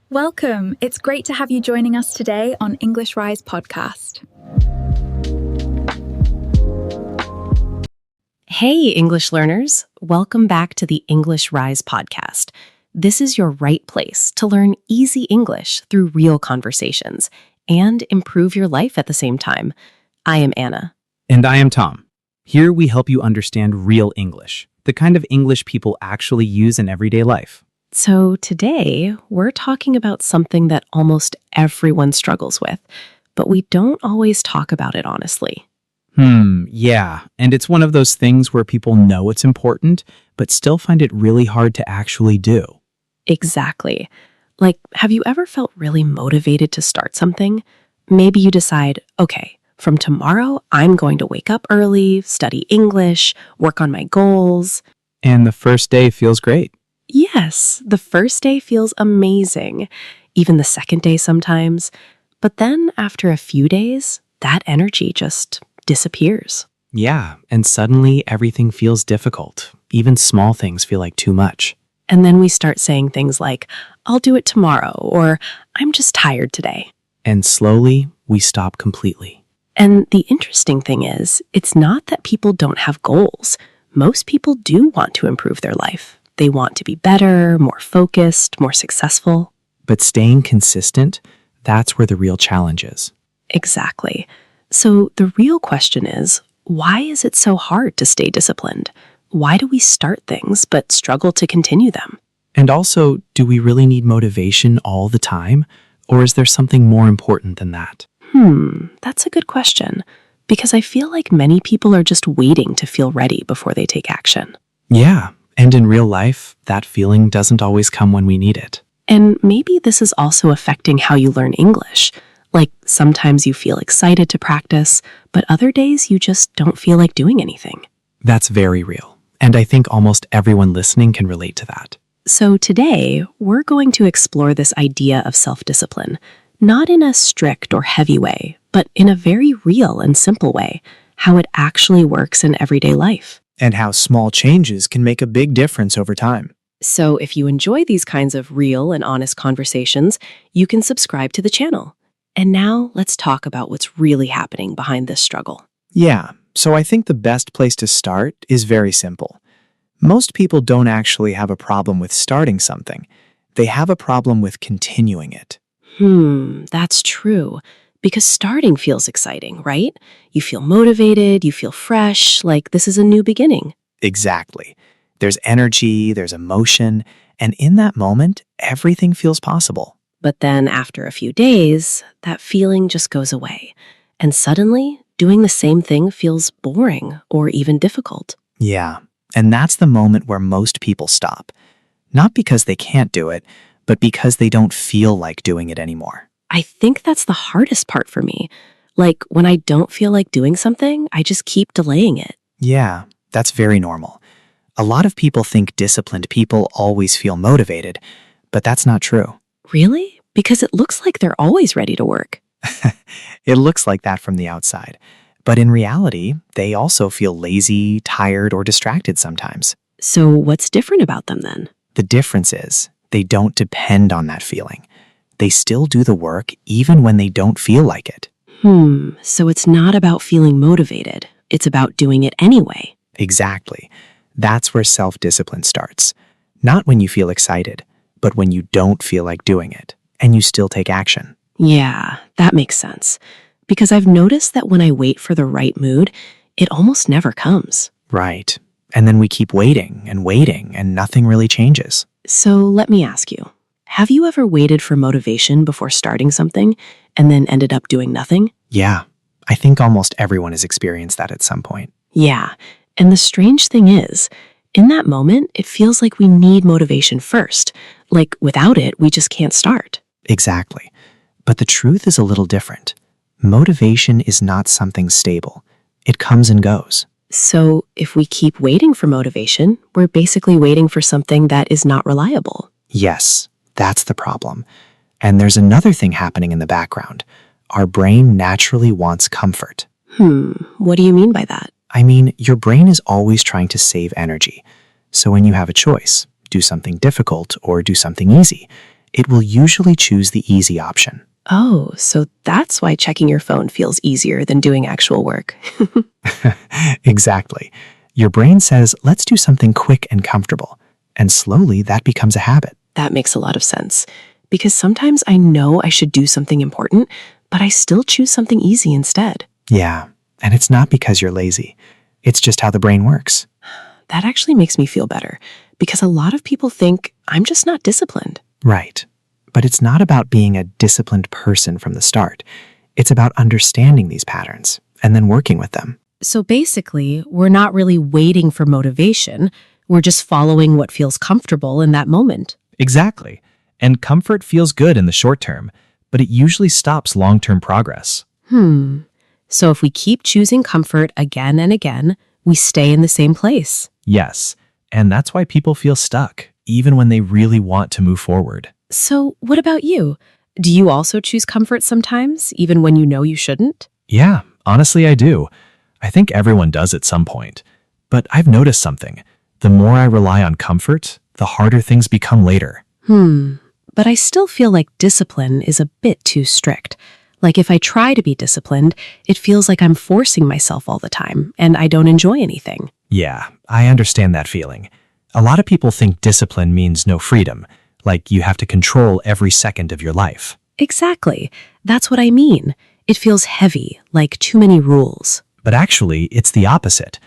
Welcome. It's great to have you joining us today on English Rise podcast. Hey, English learners. Welcome back to the English Rise podcast. This is your right place to learn easy English through real conversations and improve your life at the same time. I am Anna. And I am Tom. Here we help you understand real English, the kind of English people actually use in everyday life. So today, we're talking about something that almost everyone struggles with, but we don't always talk about it honestly. Yeah. And it's one of those things where people know it's important, but still find it really hard to actually do. Exactly. Like, have you ever felt really motivated to start something? Maybe you decide, okay, from tomorrow, I'm going to wake up early, study English, work on my goals. And the first day feels great. Yes, the first day feels amazing, even the second day sometimes. But then after a few days, that energy just disappears. Yeah. And suddenly everything feels difficult. Even small things feel like too much. And then we start saying things like, I'll do it tomorrow, or I'm just tired today. And slowly we stop completely. And the interesting thing is, it's not that people don't have goals. Most people do want to improve their life. They want to be better, more focused, more successful. But staying consistent, that's where the real challenge is. Exactly. So the real question is, why is it so hard to stay disciplined? Why do we start things but struggle to continue them? And also, do we really need motivation all the time? Or is there something more important than that? That's a good question. Because I feel like many people are just waiting to feel ready before they take action. Yeah. And in real life, that feeling doesn't always come when we need it. And maybe this is also affecting how you learn English. Like sometimes you feel excited to practice, but other days you just don't feel like doing anything. That's very real. And I think almost everyone listening can relate to that. So today, we're going to explore this idea of self-discipline, not in a strict or heavy way, but in a very real and simple way, how it actually works in everyday life. And how small changes can make a big difference over time. So if you enjoy these kinds of real and honest conversations, you can subscribe to the channel. And now let's talk about what's really happening behind this struggle. Yeah, so I think the best place to start is very simple. Most people don't actually have a problem with starting something. They have a problem with continuing it. That's true. Because starting feels exciting, right? You feel motivated, you feel fresh, like this is a new beginning. Exactly. There's energy, there's emotion, and in that moment, everything feels possible. But then after a few days, that feeling just goes away. And suddenly, doing the same thing feels boring or even difficult. Yeah, and that's the moment where most people stop. Not because they can't do it, but because they don't feel like doing it anymore. I think that's the hardest part for me. Like when I don't feel like doing something, I just keep delaying it. Yeah, that's very normal. A lot of people think disciplined people always feel motivated, but that's not true. Really? Because it looks like they're always ready to work. It looks like that from the outside. But in reality, they also feel lazy, tired, or distracted sometimes. So what's different about them then? The difference is they don't depend on that feeling. They still do the work even when they don't feel like it. So it's not about feeling motivated. It's about doing it anyway. Exactly. That's where self-discipline starts. Not when you feel excited, but when you don't feel like doing it, and you still take action. Yeah, that makes sense. Because I've noticed that when I wait for the right mood, it almost never comes. Right. And then we keep waiting, and nothing really changes. So let me ask you, have you ever waited for motivation before starting something and then ended up doing nothing? Yeah, I think almost everyone has experienced that at some point. Yeah, and the strange thing is, in that moment, it feels like we need motivation first. Like without it, we just can't start. Exactly. But the truth is a little different. Motivation is not something stable. It comes and goes. So if we keep waiting for motivation, we're basically waiting for something that is not reliable. Yes, that's the problem. And there's another thing happening in the background. Our brain naturally wants comfort. What do you mean by that? I mean, your brain is always trying to save energy. So when you have a choice, do something difficult or do something easy, it will usually choose the easy option. Oh, so that's why checking your phone feels easier than doing actual work. Exactly. Your brain says, let's do something quick and comfortable. And slowly that becomes a habit. That makes a lot of sense. Because sometimes I know I should do something important, but I still choose something easy instead. Yeah, and it's not because you're lazy. It's just how the brain works. That actually makes me feel better, because a lot of people think I'm just not disciplined. Right. But it's not about being a disciplined person from the start. It's about understanding these patterns and then working with them. So basically, we're not really waiting for motivation. We're just following what feels comfortable in that moment. Exactly. And comfort feels good in the short term, but it usually stops long-term progress. So if we keep choosing comfort again and again, we stay in the same place. Yes, and that's why people feel stuck, even when they really want to move forward. So what about you? Do you also choose comfort sometimes, even when you know you shouldn't? Yeah, honestly, I do. I think everyone does at some point. But I've noticed something. The more I rely on comfort, the harder things become later. But I still feel like discipline is a bit too strict. Like if I try to be disciplined, it feels like I'm forcing myself all the time, and I don't enjoy anything. Yeah, I understand that feeling. A lot of people think discipline means no freedom, like you have to control every second of your life. Exactly. That's what I mean. It feels heavy, like too many rules. But actually, it's the opposite.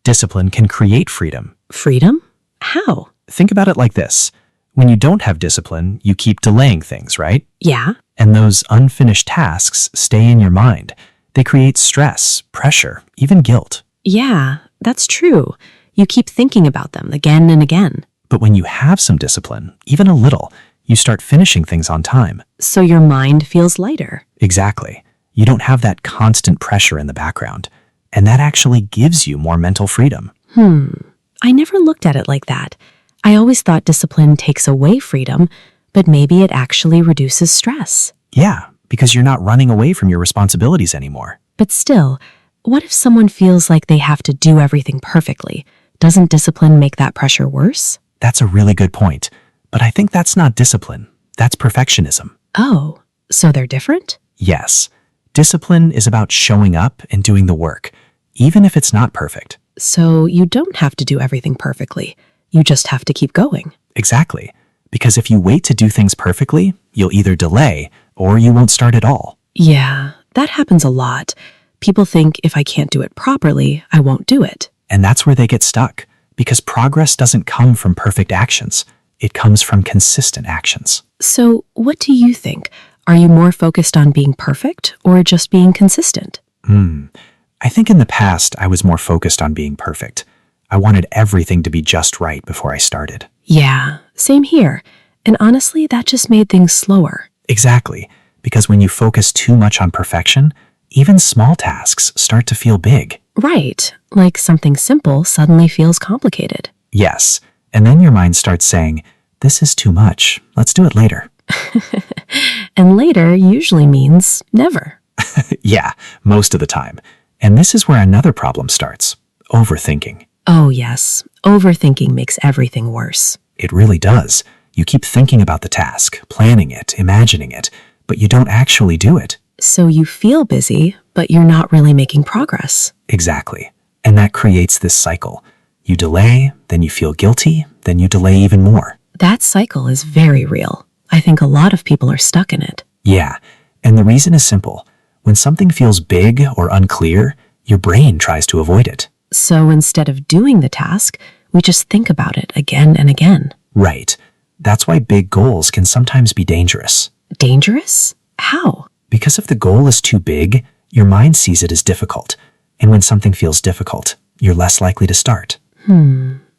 Discipline can create freedom. Freedom? How? Think about it like this. When you don't have discipline, you keep delaying things, right? Yeah. And those unfinished tasks stay in your mind. They create stress, pressure, even guilt. Yeah, that's true. You keep thinking about them again and again. But when you have some discipline, even a little, you start finishing things on time. So your mind feels lighter. Exactly. You don't have that constant pressure in the background. And that actually gives you more mental freedom. I never looked at it like that. I always thought discipline takes away freedom, but maybe it actually reduces stress. Yeah, because you're not running away from your responsibilities anymore. But still, what if someone feels like they have to do everything perfectly? Doesn't discipline make that pressure worse? That's a really good point. But I think that's not discipline. That's perfectionism. Oh, so they're different? Yes. Discipline is about showing up and doing the work, even if it's not perfect. So you don't have to do everything perfectly. You just have to keep going. Exactly. Because if you wait to do things perfectly, you'll either delay or you won't start at all. Yeah, that happens a lot. People think if I can't do it properly, I won't do it. And that's where they get stuck. Because progress doesn't come from perfect actions. It comes from consistent actions. So what do you think? Are you more focused on being perfect or just being consistent? I think in the past, I was more focused on being perfect. I wanted everything to be just right before I started. Yeah, same here. And honestly, that just made things slower. Exactly. Because when you focus too much on perfection, even small tasks start to feel big. Right, like something simple suddenly feels complicated. Yes. And then your mind starts saying, this is too much. Let's do it later. And later usually means never. Yeah, most of the time. And this is where another problem starts. Overthinking. Oh yes, overthinking makes everything worse. It really does. You keep thinking about the task, planning it, imagining it, but you don't actually do it. So you feel busy, but you're not really making progress. Exactly. And that creates this cycle. You delay, then you feel guilty, then you delay even more. That cycle is very real. I think a lot of people are stuck in it. Yeah, and the reason is simple. When something feels big or unclear, your brain tries to avoid it. So instead of doing the task, we just think about it again and again. Right. That's why big goals can sometimes be dangerous. Dangerous? How? Because if the goal is too big, your mind sees it as difficult. And when something feels difficult, you're less likely to start.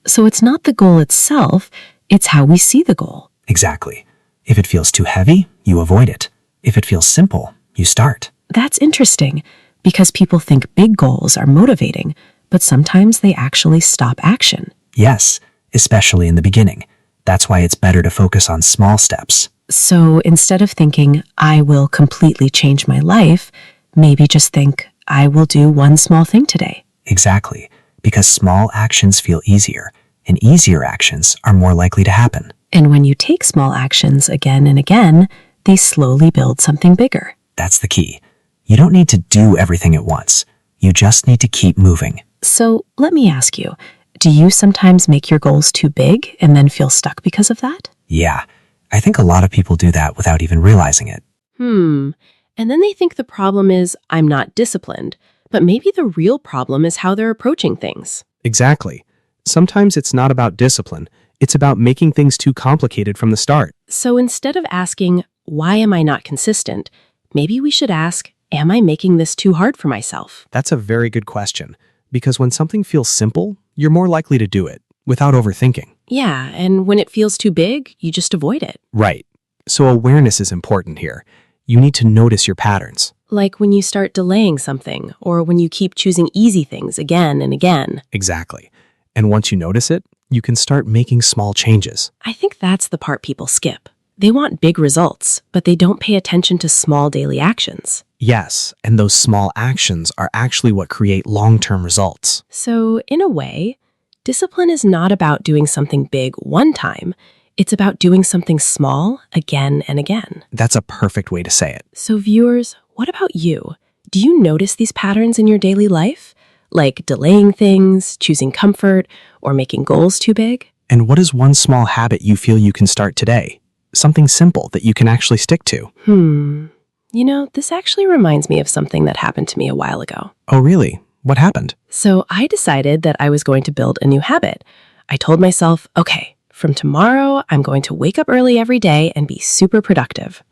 So it's not the goal itself, it's how we see the goal. Exactly. If it feels too heavy, you avoid it. If it feels simple, you start. That's interesting, because people think big goals are motivating, but sometimes they actually stop action. Yes, especially in the beginning. That's why it's better to focus on small steps. So instead of thinking, I will completely change my life, maybe just think, I will do one small thing today. Exactly, because small actions feel easier, and easier actions are more likely to happen. And when you take small actions again and again, they slowly build something bigger. That's the key. You don't need to do everything at once. You just need to keep moving. So let me ask you, do you sometimes make your goals too big and then feel stuck because of that? Yeah, I think a lot of people do that without even realizing it. And then they think the problem is I'm not disciplined, but maybe the real problem is how they're approaching things. Exactly. Sometimes it's not about discipline. It's about making things too complicated from the start. So instead of asking, why am I not consistent, maybe we should ask, am I making this too hard for myself? That's a very good question, because when something feels simple, you're more likely to do it without overthinking. Yeah, and when it feels too big, you just avoid it. Right. So awareness is important here. You need to notice your patterns. Like when you start delaying something, or when you keep choosing easy things again and again. Exactly. And once you notice it, you can start making small changes. I think that's the part people skip. They want big results, but they don't pay attention to small daily actions. Yes, and those small actions are actually what create long-term results. So, in a way, discipline is not about doing something big one time. It's about doing something small again and again. That's a perfect way to say it. So, viewers, what about you? Do you notice these patterns in your daily life? Like delaying things, choosing comfort, or making goals too big? And what is one small habit you feel you can start today? Something simple that you can actually stick to. You know, this actually reminds me of something that happened to me a while ago. Oh, really? What happened? So I decided that I was going to build a new habit. I told myself, okay, from tomorrow, I'm going to wake up early every day and be super productive.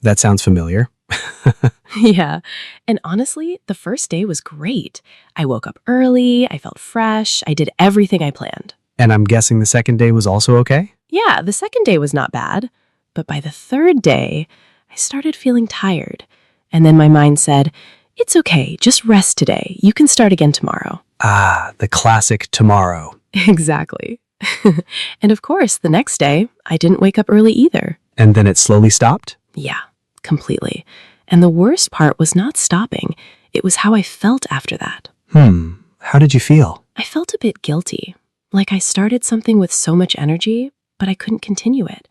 That sounds familiar. Yeah. And honestly, the first day was great. I woke up early, I felt fresh, I did everything I planned. And I'm guessing the second day was also okay? Yeah, the second day was not bad. But by the third day, I started feeling tired. And then my mind said, it's okay, just rest today. You can start again tomorrow. Ah, the classic tomorrow. Exactly. And of course, the next day, I didn't wake up early either. And then it slowly stopped? Yeah, completely. And the worst part was not stopping. It was how I felt after that. How did you feel? I felt a bit guilty. Like I started something with so much energy, but I couldn't continue it.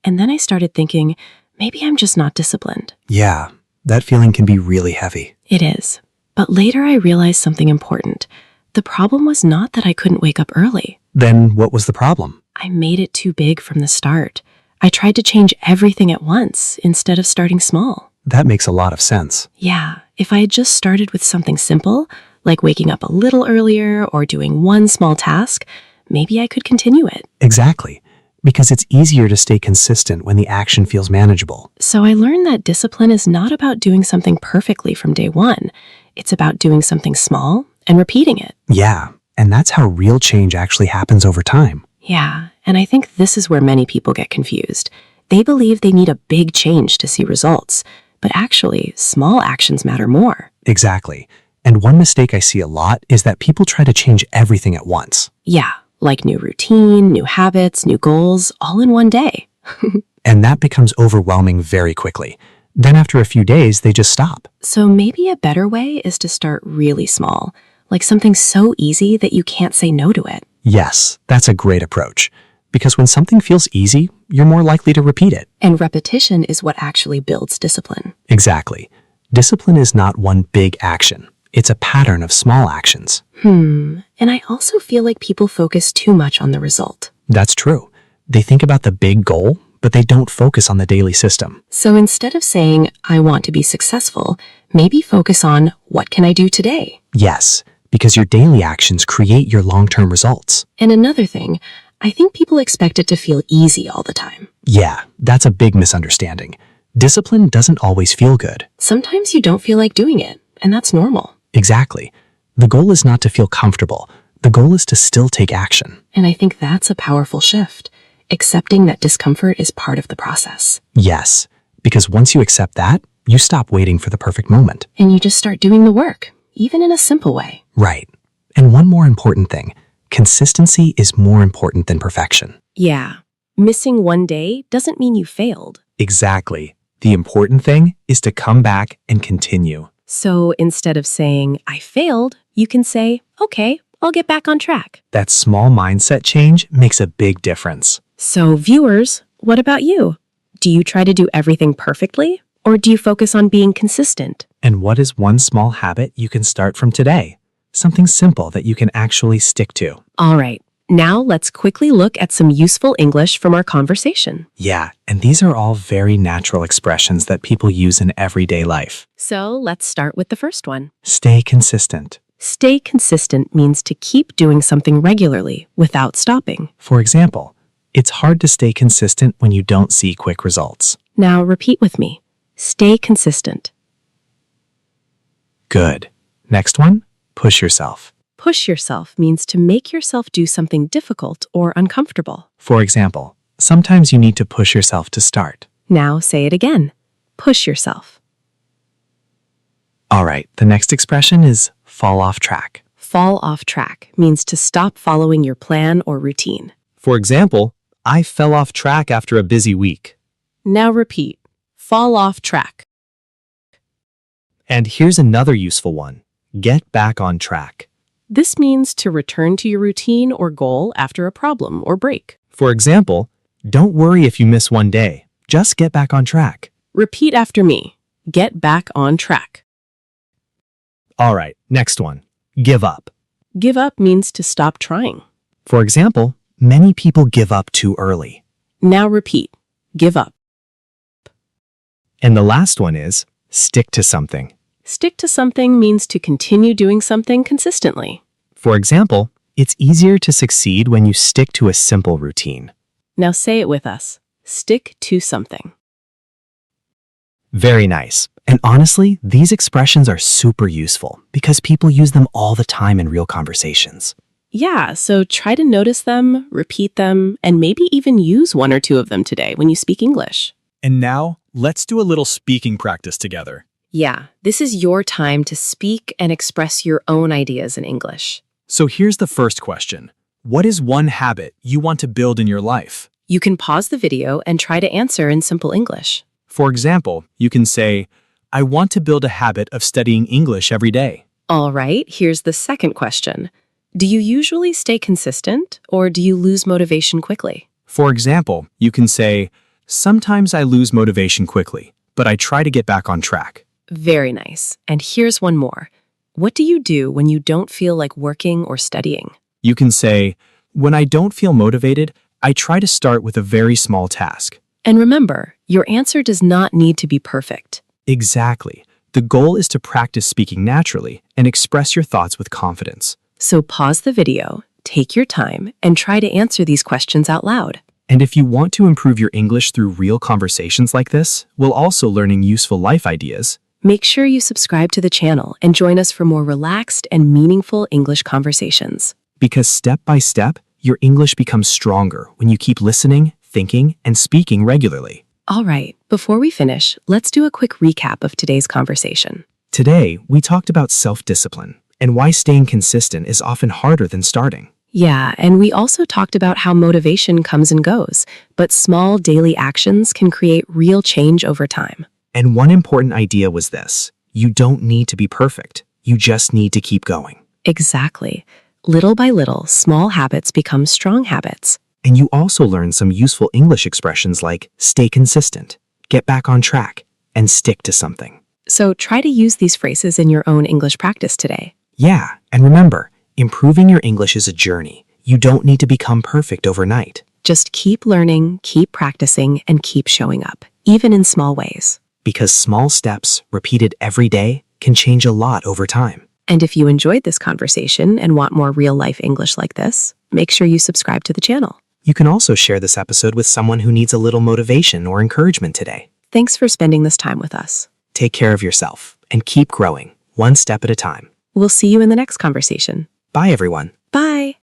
And then I started thinking, maybe I'm just not disciplined. Yeah, that feeling can be really heavy. It is. But later I realized something important. The problem was not that I couldn't wake up early. Then what was the problem? I made it too big from the start. I tried to change everything at once instead of starting small. That makes a lot of sense. Yeah, if I had just started with something simple, like waking up a little earlier or doing one small task, maybe I could continue it. Exactly. Because it's easier to stay consistent when the action feels manageable. So I learned that discipline is not about doing something perfectly from day one. It's about doing something small and repeating it. Yeah, and that's how real change actually happens over time. Yeah, and I think this is where many people get confused. They believe they need a big change to see results, but actually, small actions matter more. Exactly. And one mistake I see a lot is that people try to change everything at once. Yeah, like new routine, new habits, new goals, all in one day. And that becomes overwhelming very quickly. Then after a few days, they just stop. So maybe a better way is to start really small, like something so easy that you can't say no to it. Yes, that's a great approach. Because when something feels easy, you're more likely to repeat it. And repetition is what actually builds discipline. Exactly. Discipline is not one big action. It's a pattern of small actions. And I also feel like people focus too much on the result. That's true. They think about the big goal, but they don't focus on the daily system. So instead of saying, I want to be successful, maybe focus on, what can I do today? Yes, because your daily actions create your long-term results. And another thing, I think people expect it to feel easy all the time. Yeah, that's a big misunderstanding. Discipline doesn't always feel good. Sometimes you don't feel like doing it, and that's normal. Exactly. The goal is not to feel comfortable. The goal is to still take action. And I think that's a powerful shift, accepting that discomfort is part of the process. Yes, because once you accept that, you stop waiting for the perfect moment. And you just start doing the work, even in a simple way. Right. And one more important thing, consistency is more important than perfection. Yeah. Missing one day doesn't mean you failed. Exactly. The important thing is to come back and continue. So instead of saying, I failed, you can say, okay, I'll get back on track. That small mindset change makes a big difference. So, viewers, what about you? Do you try to do everything perfectly, or do you focus on being consistent? And what is one small habit you can start from today? Something simple that you can actually stick to. All right, now let's quickly look at some useful English from our conversation. Yeah, and these are all very natural expressions that people use in everyday life. So, let's start with the first one. Stay consistent. Stay consistent means to keep doing something regularly without stopping. For example, it's hard to stay consistent when you don't see quick results. Now repeat with me. Stay consistent. Good. Next one, push yourself. Push yourself means to make yourself do something difficult or uncomfortable. For example, sometimes you need to push yourself to start. Now say it again. Push yourself. All right, the next expression is fall off track. Fall off track means to stop following your plan or routine. For example, I fell off track after a busy week. Now repeat. Fall off track. And here's another useful one. Get back on track. This means to return to your routine or goal after a problem or break. For example, don't worry if you miss one day. Just get back on track. Repeat after me. Get back on track. All right, next one. Give up. Give up means to stop trying. For example, many people give up too early. Now repeat. Give up. And the last one is stick to something. Stick to something means to continue doing something consistently. For example, it's easier to succeed when you stick to a simple routine. Now say it with us. Stick to something. Very nice. And honestly, these expressions are super useful because people use them all the time in real conversations. Yeah, so try to notice them, repeat them, and maybe even use one or two of them today when you speak English. And now, let's do a little speaking practice together. Yeah, this is your time to speak and express your own ideas in English. So here's the first question. What is one habit you want to build in your life? You can pause the video and try to answer in simple English. For example, you can say, I want to build a habit of studying English every day. All right, here's the second question. Do you usually stay consistent, or do you lose motivation quickly? For example, you can say, sometimes I lose motivation quickly, but I try to get back on track. Very nice. And here's one more. What do you do when you don't feel like working or studying? You can say, when I don't feel motivated, I try to start with a very small task. And remember, your answer does not need to be perfect. Exactly. The goal is to practice speaking naturally and express your thoughts with confidence. So pause the video, take your time, and try to answer these questions out loud. And if you want to improve your English through real conversations like this, while also learning useful life ideas, make sure you subscribe to the channel and join us for more relaxed and meaningful English conversations. because step by step, your English becomes stronger when you keep listening, thinking, and speaking regularly. All right, before we finish, let's do a quick recap of today's conversation. Today, we talked about self-discipline and why staying consistent is often harder than starting. Yeah, and we also talked about how motivation comes and goes, but small daily actions can create real change over time. And one important idea was this: you don't need to be perfect. You just need to keep going. Exactly. Little by little, small habits become strong habits. And you also learn some useful English expressions like stay consistent, get back on track, and stick to something. So try to use these phrases in your own English practice today. Yeah, and remember, improving your English is a journey. You don't need to become perfect overnight. Just keep learning, keep practicing, and keep showing up, even in small ways. Because small steps, repeated every day, can change a lot over time. And if you enjoyed this conversation and want more real-life English like this, make sure you subscribe to the channel. You can also share this episode with someone who needs a little motivation or encouragement today. Thanks for spending this time with us. Take care of yourself and keep growing, one step at a time. We'll see you in the next conversation. Bye, everyone. Bye.